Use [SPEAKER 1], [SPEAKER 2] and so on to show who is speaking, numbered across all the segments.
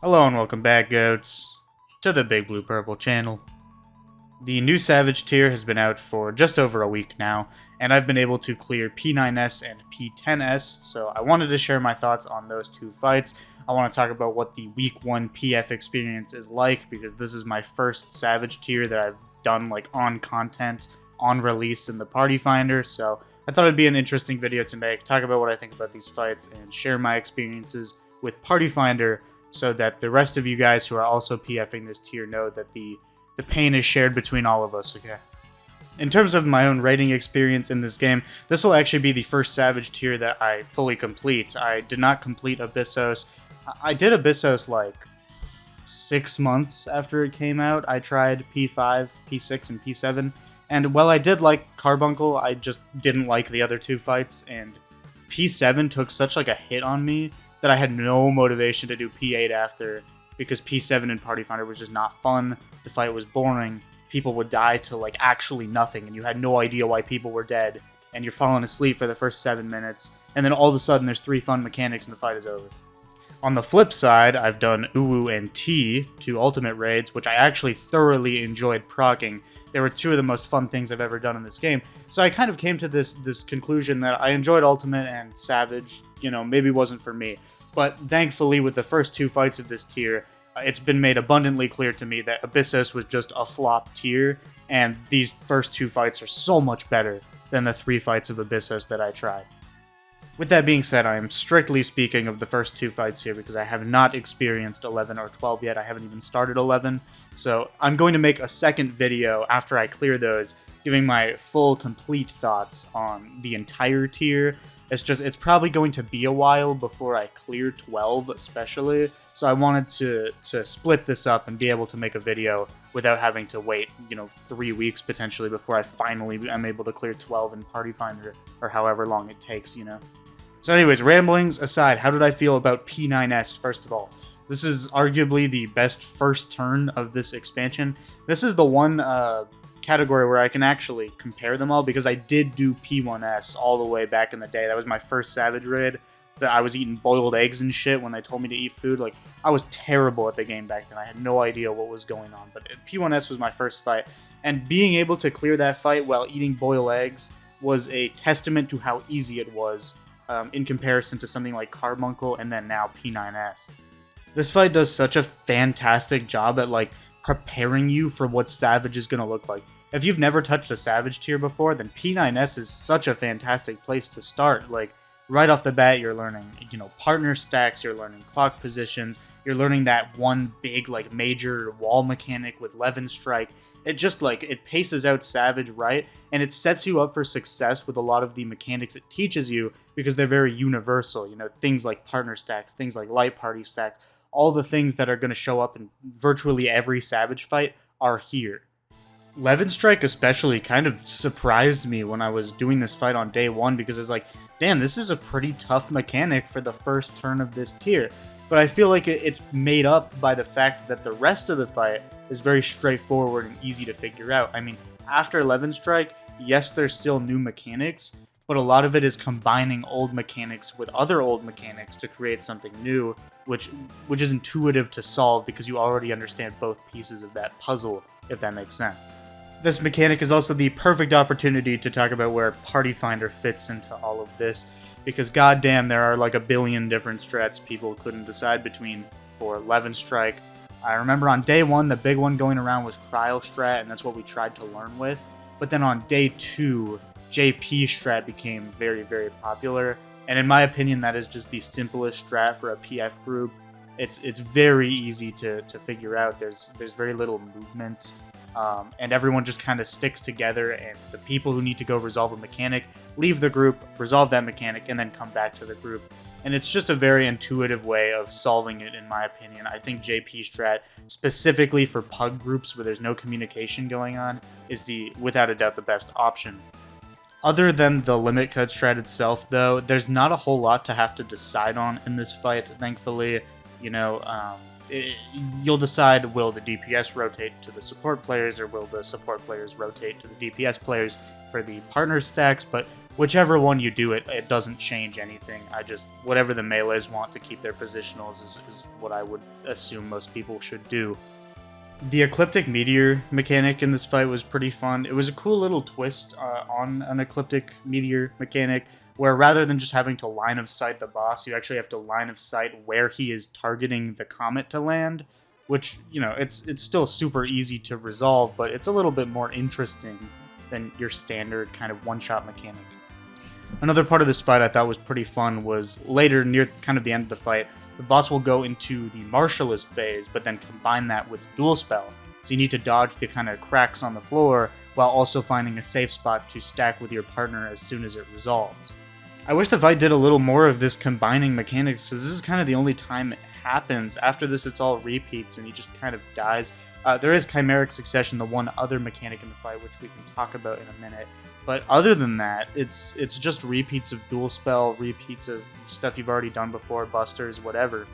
[SPEAKER 1] Hello and welcome back, goats, to the BigBluePurple channel. The new Savage tier has been out for just over a week now, and I've been able to clear P9S and P10S, so I wanted to share my thoughts on those two fights. I want to talk about what the week 1 PF experience is like, because this is my first Savage tier that I've done like on content, on release in the Party Finder, so I thought it'd be an interesting video to make, talk about what I think about these fights, and share my experiences with Party Finder, so that the rest of you guys who are also PFing this tier know that the pain is shared between all of us, okay? In terms of my own rating experience in this game, this will actually be the first Savage tier that I fully complete. I did not complete Abyssos. I did Abyssos like 6 months after it came out. I tried P5, P6, and P7, and while I did like Carbuncle, I just didn't like the other two fights, and P7 took such like a hit on me that I had no motivation to do P8 after, because P7 in Party Finder was just not fun, the fight was boring, people would die to like actually nothing, and you had no idea why people were dead, and you're falling asleep for the first 7 minutes, and then all of a sudden there's 3 fun mechanics and the fight is over. On the flip side, I've done Uwu and T, 2 ultimate raids, which I actually thoroughly enjoyed progging. They were 2 of the most fun things I've ever done in this game. So I kind of came to this conclusion that I enjoyed Ultimate and Savage, maybe wasn't for me. But thankfully, with the first 2 fights of this tier, it's been made abundantly clear to me that Abyssos was just a flop tier, and these first 2 fights are so much better than the 3 fights of Abyssos that I tried. With that being said, I am strictly speaking of the first 2 fights here because I have not experienced 11 or 12 yet. I haven't even started 11, so I'm going to make a second video after I clear those, giving my full, complete thoughts on the entire tier. It's probably going to be a while before I clear 12, especially, so I wanted to split this up and be able to make a video without having to wait, 3 weeks potentially before I finally am able to clear 12 in Party Finder, or however long it takes, So anyways, ramblings aside, how did I feel about P9S, first of all? This is arguably the best first turn of this expansion. This is the one category where I can actually compare them all, because I did do P1S all the way back in the day. That was my first Savage raid. That I was eating boiled eggs and shit when they told me to eat food. Like, I was terrible at the game back then. I had no idea what was going on. But P1S was my first fight. And being able to clear that fight while eating boiled eggs was a testament to how easy it was in comparison to something like Carbuncle and then now P9S. This fight does such a fantastic job at like preparing you for what Savage is going to look like. If you've never touched a Savage tier before, then P9S is such a fantastic place to start. Like, right off the bat, you're learning, partner stacks, you're learning clock positions, you're learning that one big, like, major wall mechanic with Levin Strike. It just, it paces out Savage right, and it sets you up for success with a lot of the mechanics it teaches you, because they're very universal, things like partner stacks, things like light party stacks, all the things that are going to show up in virtually every Savage fight are here. Levin Strike especially kind of surprised me when I was doing this fight on day 1, because it's like, damn, this is a pretty tough mechanic for the first turn of this tier. But I feel like it's made up by the fact that the rest of the fight is very straightforward and easy to figure out. I mean, after Levin Strike, yes, there's still new mechanics, but a lot of it is combining old mechanics with other old mechanics to create something new, which is intuitive to solve because you already understand both pieces of that puzzle, if that makes sense. This mechanic is also the perfect opportunity to talk about where Party Finder fits into all of this, because goddamn, there are like a billion different strats people couldn't decide between for Levin Strike. I remember on day 1, the big one going around was Cryo Strat, and that's what we tried to learn with. But then on day 2, JP Strat became very, very popular, and in my opinion, that is just the simplest strat for a PF group. It's very easy to figure out. There's very little movement. And everyone just kind of sticks together, and the people who need to go resolve a mechanic leave the group, resolve that mechanic, and then come back to the group. And it's just a very intuitive way of solving it, in my opinion. I think JP Strat, specifically for pug groups where there's no communication going on, is without a doubt, the best option. Other than the limit cut strat itself, though, there's not a whole lot to have to decide on in this fight, thankfully. You'll decide, will the DPS rotate to the support players, or will the support players rotate to the DPS players for the partner stacks, but Whichever one you do, it doesn't change anything. Whatever the melees want to keep their positionals is what I would assume most people should do. The Ecliptic Meteor mechanic in this fight was pretty fun. It was a cool little twist on an Ecliptic Meteor mechanic, where rather than just having to line of sight the boss, you actually have to line of sight where he is targeting the comet to land, which, you know, it's still super easy to resolve, but it's a little bit more interesting than your standard kind of one-shot mechanic. Another part of this fight I thought was pretty fun was later, near kind of the end of the fight, the boss will go into the Martialist phase, but then combine that with Dual Spell. So you need to dodge the kind of cracks on the floor, while also finding a safe spot to stack with your partner as soon as it resolves. I wish the fight did a little more of this combining mechanics, because this is kind of the only time it happens. After this, it's all repeats, and he just kind of dies. There is Chimeric Succession, the one other mechanic in the fight, which we can talk about in a minute. But other than that, it's just repeats of Dual Spell, repeats of stuff you've already done before, busters, whatever.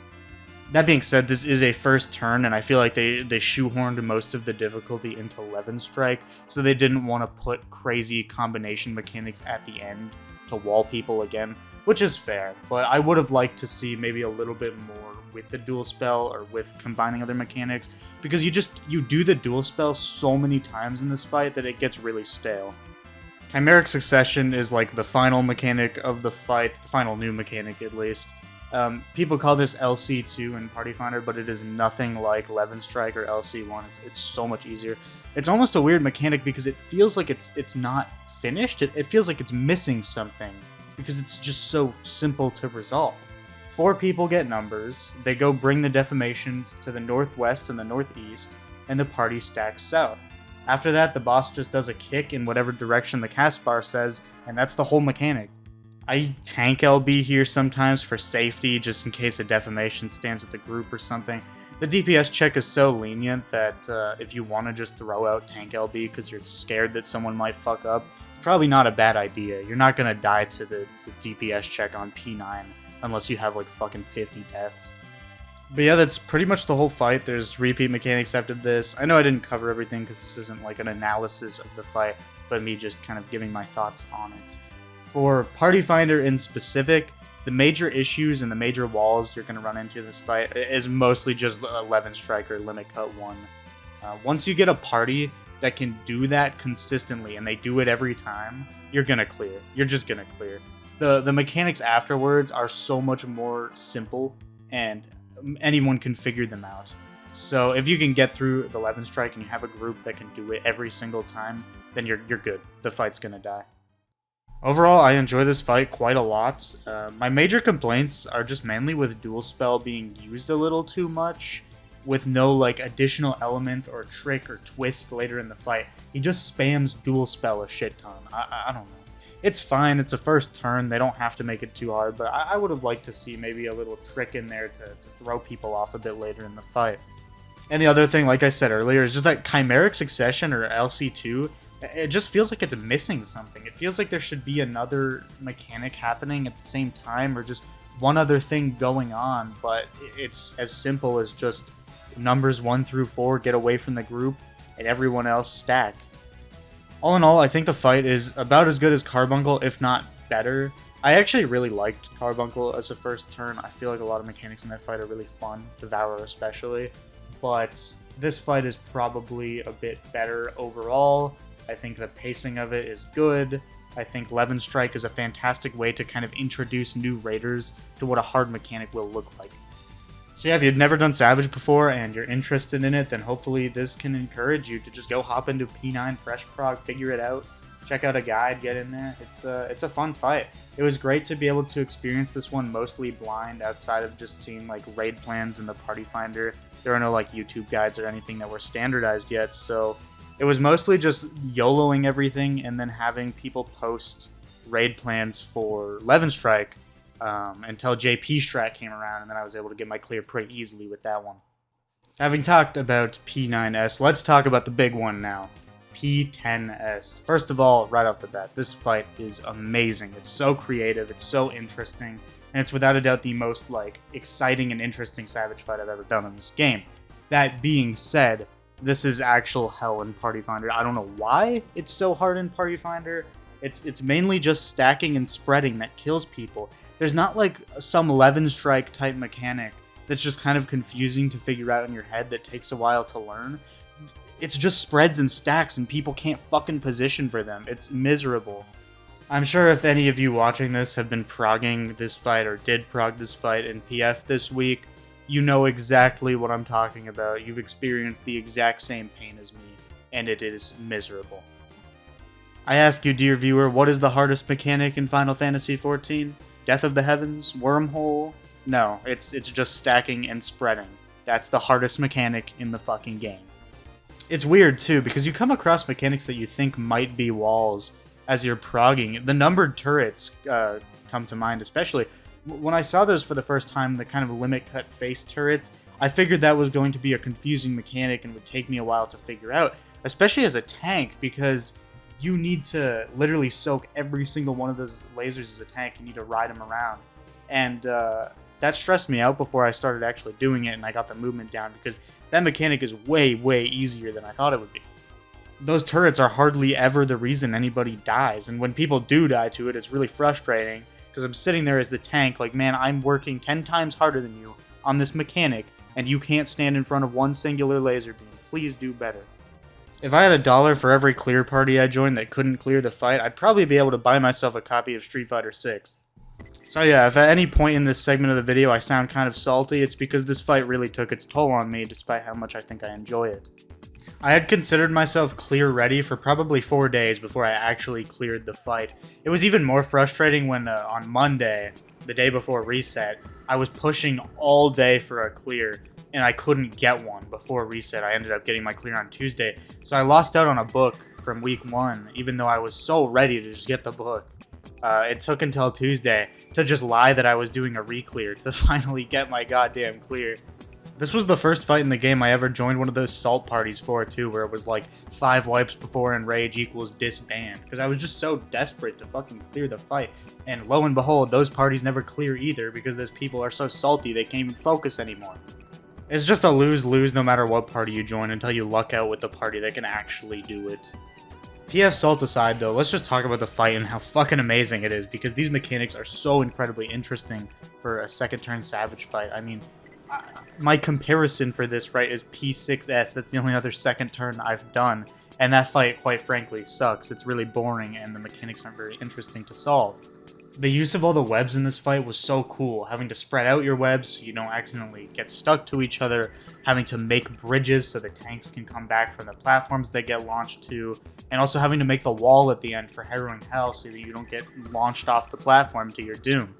[SPEAKER 1] That being said, this is a first turn, and I feel like they shoehorned most of the difficulty into Levin Strike, so they didn't want to put crazy combination mechanics at the end to wall people again, which is fair, but I would have liked to see maybe a little bit more with the Dual Spell or with combining other mechanics, because you do the Dual Spell so many times in this fight that it gets really stale. Chimeric Succession is like the final mechanic of the fight, the final new mechanic at least. People call this LC2 in Party Finder, but it is nothing like Levin Strike or LC1. It's so much easier. It's almost a weird mechanic because it feels like it's not finished. It feels like it's missing something because it's just so simple to resolve. 4 people get numbers, they go bring the defamations to the northwest and the northeast, and the party stacks south. After that, the boss just does a kick in whatever direction the cast bar says, and that's the whole mechanic. I tank LB here sometimes for safety, just in case a defamation stands with the group or something. The DPS check is so lenient that if you want to just throw out tank LB because you're scared that someone might fuck up, it's probably not a bad idea. You're not going to die to the DPS check on P9 unless you have like fucking 50 deaths. But yeah, that's pretty much the whole fight. There's repeat mechanics after this. I know I didn't cover everything because this isn't like an analysis of the fight, but me just kind of giving my thoughts on it. For Party Finder in specific, the major issues and the major walls you're going to run into in this fight is mostly just Levin Strike or Limit Cut 1. Once you get a party that can do that consistently, and they do it every time, you're going to clear. You're just going to clear. The mechanics afterwards are so much more simple, and anyone can figure them out. So if you can get through the Levin Strike and you have a group that can do it every single time, then you're good. The fight's gonna die. Overall, I enjoy this fight quite a lot. My major complaints are just mainly with Dual Spell being used a little too much, with no like additional element or trick or twist later in the fight. He just spams Dual Spell a shit ton. I don't know. It's fine, it's a first turn, they don't have to make it too hard, but I would have liked to see maybe a little trick in there to throw people off a bit later in the fight. And the other thing, like I said earlier, is just that Chimeric Succession, or LC2, it just feels like it's missing something. It feels like there should be another mechanic happening at the same time, or just one other thing going on, but it's as simple as just numbers 1 through 4 get away from the group, and everyone else stack. All in all, I think the fight is about as good as Carbuncle, if not better. I actually really liked Carbuncle as a first turn. I feel like a lot of mechanics in that fight are really fun, Devourer especially. But this fight is probably a bit better overall. I think the pacing of it is good. I think Levin Strike is a fantastic way to kind of introduce new raiders to what a hard mechanic will look like. So yeah, if you've never done Savage before and you're interested in it, then hopefully this can encourage you to just go hop into P9 Fresh Prog, figure it out, check out a guide, get in there. It's a fun fight. It was great to be able to experience this one mostly blind, outside of just seeing like raid plans in the Party Finder. There are no like YouTube guides or anything that were standardized yet, so it was mostly just YOLOing everything and then having people post raid plans for Levin Strike until JP Strat came around, and then I was able to get my clear pretty easily with that one. Having talked about P9S, let's talk about the big one now. P10S. First of all, right off the bat, this fight is amazing. It's so creative, it's so interesting, and it's without a doubt the most like exciting and interesting Savage fight I've ever done in this game. That being said, this is actual hell in Party Finder. I don't know why it's so hard in Party Finder. It's mainly just stacking and spreading that kills people. There's not like some 11 strike type mechanic that's just kind of confusing to figure out in your head that takes a while to learn. It's just spreads and stacks and people can't fucking position for them. It's miserable. I'm sure if any of you watching this have been progging this fight or did prog this fight in PF this week, you know exactly what I'm talking about. You've experienced the exact same pain as me, and it is miserable. I ask you, dear viewer, what is the hardest mechanic in Final Fantasy XIV? Death of the Heavens? Wormhole? No, it's just stacking and spreading. That's the hardest mechanic in the fucking game. It's weird, too, because you come across mechanics that you think might be walls as you're progging. The numbered turrets come to mind, especially. When I saw those for the first time, the kind of limit cut face turrets, I figured that was going to be a confusing mechanic and would take me a while to figure out, especially as a tank, because you need to literally soak every single one of those lasers as a tank. You need to ride them around. And that stressed me out before I started actually doing it and I got the movement down, because that mechanic is way, way easier than I thought it would be. Those turrets are hardly ever the reason anybody dies, and when people do die to it, it's really frustrating, because I'm sitting there as the tank like, man, I'm working 10 times harder than you on this mechanic, and you can't stand in front of one singular laser beam. Please do better. If I had $1 for every clear party I joined that couldn't clear the fight, I'd probably be able to buy myself a copy of Street Fighter VI. So yeah, if at any point in this segment of the video I sound kind of salty, it's because this fight really took its toll on me, despite how much I think I enjoy it. I had considered myself clear ready for probably 4 days before I actually cleared the fight. It was even more frustrating when on Monday, the day before reset, I was pushing all day for a clear, and I couldn't get one before reset. I ended up getting my clear on Tuesday, so I lost out on a book from week 1, even though I was so ready to just get the book. It took until Tuesday to just lie that I was doing a re-clear to finally get my goddamn clear. This was the first fight in the game I ever joined one of those salt parties for, too, where it was like 5 wipes before enrage equals disband, because I was just so desperate to fucking clear the fight, and lo and behold, those parties never clear either, because those people are so salty they can't even focus anymore. It's just a lose-lose no matter what party you join until you luck out with the party that can actually do it. PF salt aside, though, let's just talk about the fight and how fucking amazing it is, because these mechanics are so incredibly interesting for a second turn Savage fight. I mean, my comparison for this, right, is P6S. That's the only other second turn I've done, and that fight, quite frankly, sucks. It's really boring, and the mechanics aren't very interesting to solve. The use of all the webs in this fight was so cool, having to spread out your webs so you don't accidentally get stuck to each other, having to make bridges so the tanks can come back from the platforms they get launched to, and also having to make the wall at the end for Harrowing Hell so that you don't get launched off the platform to your doom.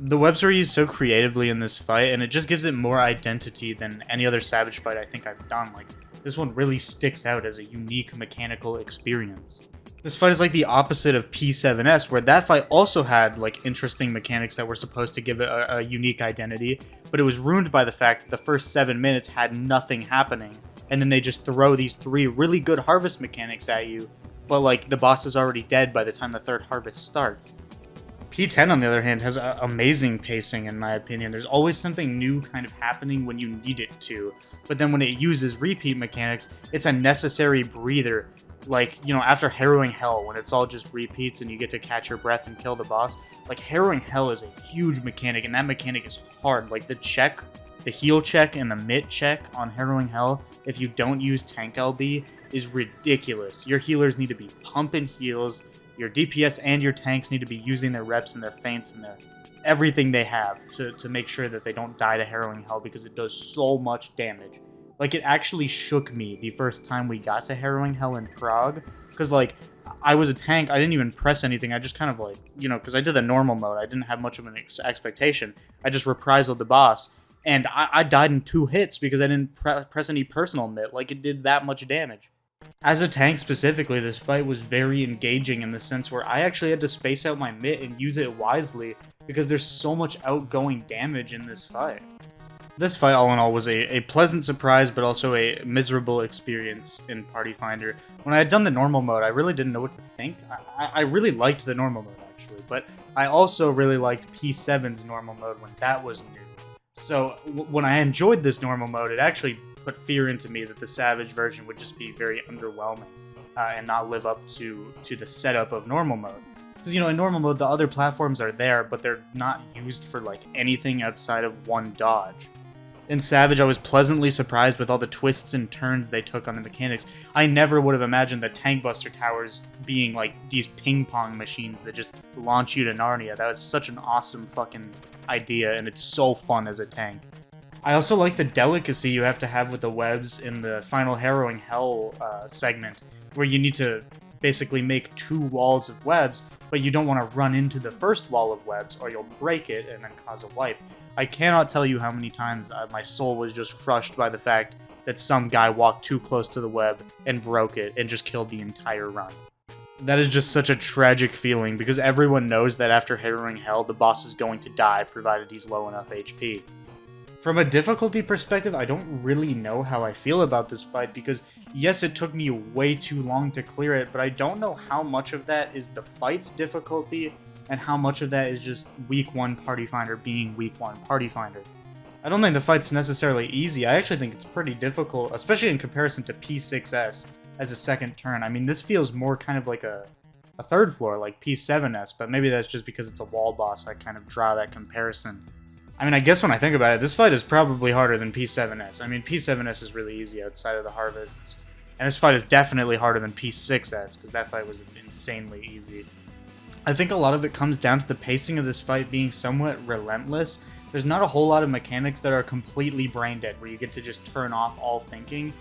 [SPEAKER 1] The webs are used so creatively in this fight, and it just gives it more identity than any other Savage fight I think I've done. Like, this one really sticks out as a unique mechanical experience. This fight is like the opposite of P9S, where that fight also had like interesting mechanics that were supposed to give it a unique identity, but it was ruined by the fact that the first 7 minutes had nothing happening, and then they just throw these 3 really good harvest mechanics at you, but like the boss is already dead by the time the 3rd harvest starts. P10, on the other hand, has amazing pacing, in my opinion. There's always something new kind of happening when you need it to, but then when it uses repeat mechanics, it's a necessary breather. Like, you know, after Harrowing Hell, when it's all just repeats and you get to catch your breath and kill the boss, like, Harrowing Hell is a huge mechanic, and that mechanic is hard. Like, the check, the heal check and the mitt check on Harrowing Hell, if you don't use tank LB, is ridiculous. Your healers need to be pumping heals. Your DPS and your tanks need to be using their reps and their feints and their everything they have to make sure that they don't die to Harrowing Hell, because it does so much damage. Like, it actually shook me the first time we got to Harrowing Hell in Prague, because, like, I was a tank, I didn't even press anything, I just kind of, like, you know, because I did the normal mode, I didn't have much of an expectation, I just reprisal the boss, and I died in 2 hits because I didn't press any personal mitt, like, it did that much damage. As a tank specifically, this fight was very engaging in the sense where I actually had to space out my mitt and use it wisely, because there's so much outgoing damage in this fight. This fight, all in all, was a pleasant surprise, but also a miserable experience in Party Finder. When I had done the normal mode, I really didn't know what to think. I really liked the normal mode, actually, but I also really liked P7's normal mode when that was new. So, when I enjoyed this normal mode, it actually put fear into me that the Savage version would just be very underwhelming. and not live up to the setup of normal mode. Because, in normal mode, the other platforms are there, but they're not used for, like, anything outside of one dodge. In Savage, I was pleasantly surprised with all the twists and turns they took on the mechanics. I never would have imagined the Tank Buster Towers being, like, these ping-pong machines that just launch you to Narnia. That was such an awesome fucking idea, and it's so fun as a tank. I also like the delicacy you have to have with the webs in the Final Harrowing Hell segment, where you need to basically make 2 walls of webs, but you don't want to run into the first wall of webs or you'll break it and then cause a wipe. I cannot tell you how many times my soul was just crushed by the fact that some guy walked too close to the web and broke it and just killed the entire run. That is just such a tragic feeling because everyone knows that after Harrowing Hell, the boss is going to die provided he's low enough HP. From a difficulty perspective, I don't really know how I feel about this fight because, yes, it took me way too long to clear it, but I don't know how much of that is the fight's difficulty and how much of that is just week 1 Party Finder being week 1 Party Finder. I don't think the fight's necessarily easy. I actually think it's pretty difficult, especially in comparison to P6S as a second turn. I mean, this feels more kind of like a third floor, like P7S, but maybe that's just because it's a wall boss. I kind of draw that comparison. I mean, I guess when I think about it, this fight is probably harder than P7S. I mean, P7S is really easy outside of the harvests. And this fight is definitely harder than P6S, because that fight was insanely easy. I think a lot of it comes down to the pacing of this fight being somewhat relentless. There's not a whole lot of mechanics that are completely brain dead, where you get to just turn off all thinking.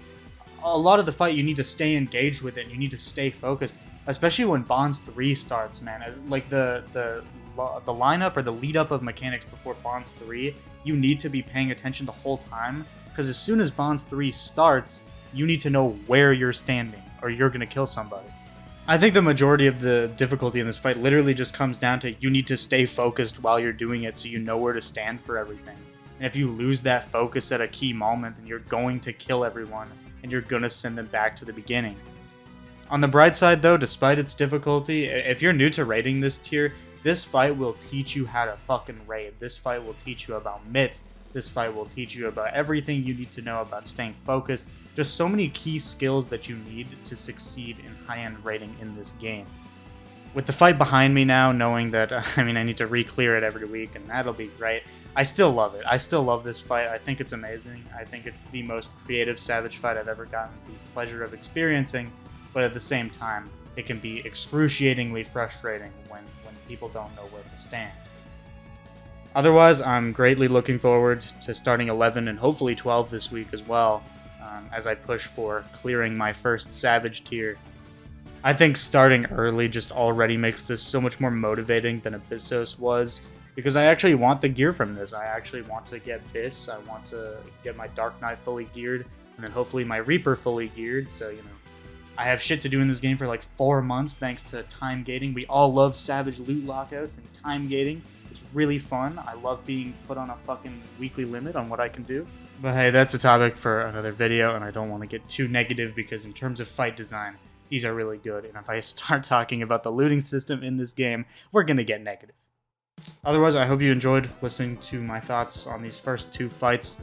[SPEAKER 1] A lot of the fight, you need to stay engaged with it, you need to stay focused, especially when Bonds 3 starts, man. As like the lineup or the lead up of mechanics before Bonds 3, you need to be paying attention the whole time, because as soon as Bonds 3 starts, you need to know where you're standing, or you're going to kill somebody. I think the majority of the difficulty in this fight literally just comes down to you need to stay focused while you're doing it so you know where to stand for everything. And if you lose that focus at a key moment, then you're going to kill everyone, and you're going to send them back to the beginning. On the bright side though, despite its difficulty, if you're new to raiding this tier, this fight will teach you how to fucking raid. This fight will teach you about mitts. This fight will teach you about everything you need to know about staying focused. Just so many key skills that you need to succeed in high-end raiding in this game. With the fight behind me now, knowing that, I need to re-clear it every week, and that'll be great, I still love it. I still love this fight. I think it's amazing. I think it's the most creative Savage fight I've ever gotten the pleasure of experiencing, but at the same time, it can be excruciatingly frustrating when people don't know where to stand. Otherwise, I'm greatly looking forward to starting 11 and hopefully 12 this week as well, as I push for clearing my first Savage tier. I think starting early just already makes this so much more motivating than Anabaseios was, because I actually want the gear from this. I actually want to get Bis, I want to get my Dark Knight fully geared, and then hopefully my Reaper fully geared, so, I have shit to do in this game for like 4 months thanks to time gating. We all love Savage loot lockouts and time gating. It's really fun. I love being put on a fucking weekly limit on what I can do. But hey, that's a topic for another video, and I don't want to get too negative because in terms of fight design, these are really good. And if I start talking about the looting system in this game, we're going to get negative. Otherwise, I hope you enjoyed listening to my thoughts on these first 2 fights.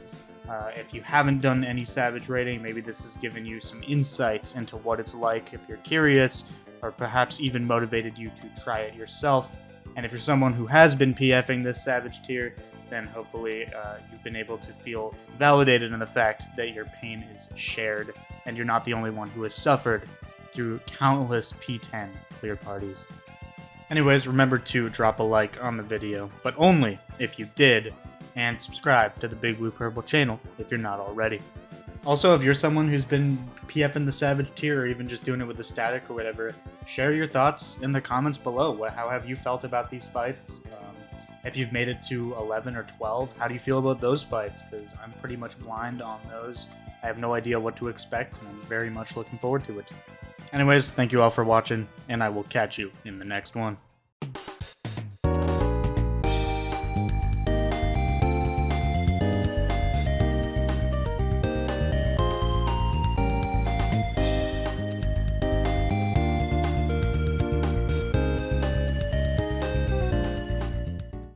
[SPEAKER 1] If you haven't done any Savage raiding, maybe this has given you some insight into what it's like if you're curious, or perhaps even motivated you to try it yourself. And if you're someone who has been PFing this Savage tier, then hopefully you've been able to feel validated in the fact that your pain is shared, and you're not the only one who has suffered through countless P10 clear parties. Anyways, remember to drop a like on the video, but only if you did, and subscribe to the BigBluePurple channel if you're not already. Also, if you're someone who's been PFing the Savage tier, or even just doing it with the static or whatever, share your thoughts in the comments below. How have you felt about these fights? If you've made it to 11 or 12, how do you feel about those fights? Because I'm pretty much blind on those. I have no idea what to expect, and I'm very much looking forward to it. Anyways, thank you all for watching, and I will catch you in the next one.